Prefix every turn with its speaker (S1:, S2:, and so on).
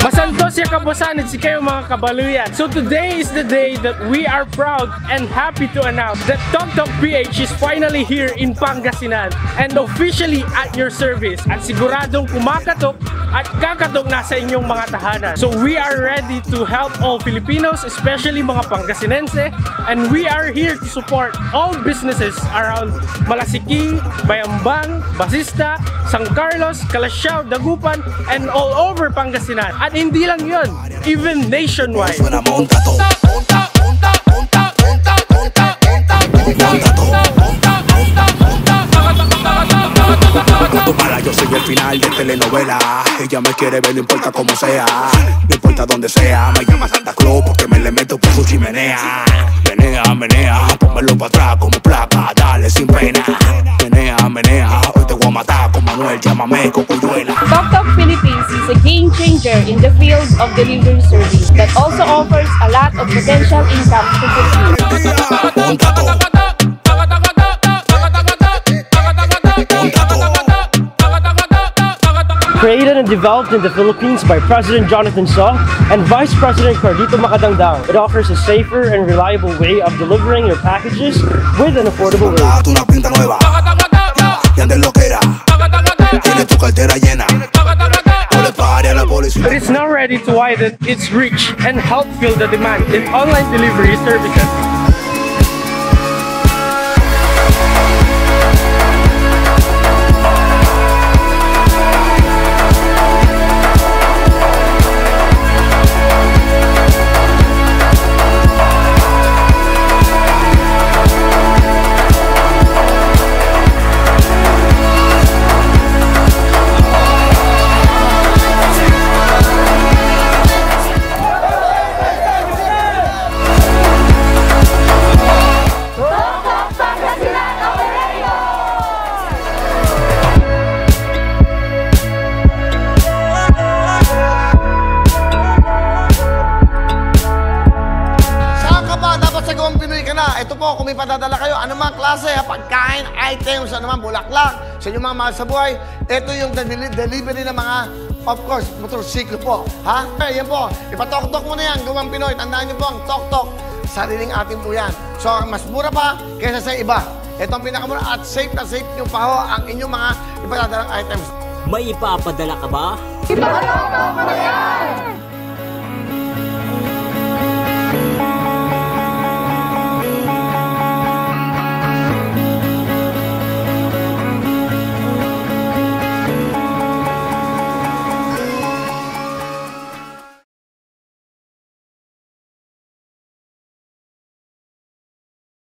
S1: Masantos ya kabosanit si kayo mga kabaluyan. So today is the day that we are proud and happy to announce that Tok Tok PH is finally here in Pangasinan and officially at your service. At siguradong kumakatok at kakatok na sa inyong mga tahanan. So we are ready to help all Filipinos, especially mga Pangasinense, and we are here to support all businesses around Malasiki, Bayambang, Basista, San Carlos, Calasiao, Dagupan, and all over Pangasinan. At hindi lang yun, even nationwide.
S2: Para yo soy el final de telenovela. Ella me quiere ver, no importa cómo sea, no importa donde sea. Me llama Santa Claus porque me le meto por su chimenea. Menea, menea, pónmelo para atrás como placa, dale sin pena. Menea, menea, hoy te voy a matar con Manuel, llámame Cocuyuela.
S3: Tok Tok Philippines is a game changer in the field of delivery service that also offers a lot of potential income to consumers.
S1: Created and developed in the Philippines by President Jonathan Soh and Vice President Cardito Macadangdang, it offers a safer and reliable way of delivering your packages with an affordable rate. But it's now ready to widen its reach and help fill the demand in online delivery services.
S4: Ito po, kung may padadala kayo, anumang klase, pagkain, items, anumang bulaklak, sa inyong mga mahal sa buhay, ito yung delivery ng mga, of course, motorsiklo po. Ha? Yan po, ipatok-tok mo na yan, gawang Pinoy. Tandaan niyo po, ang tok-tok, sariling atin po yan. So, mas mura pa kaysa sa iba. Ito ang pinakamura at safe na safe nyo pa ho ang inyong mga ipadadalang items.
S5: May ipapadala ka ba?
S3: Ipatok mo na yan!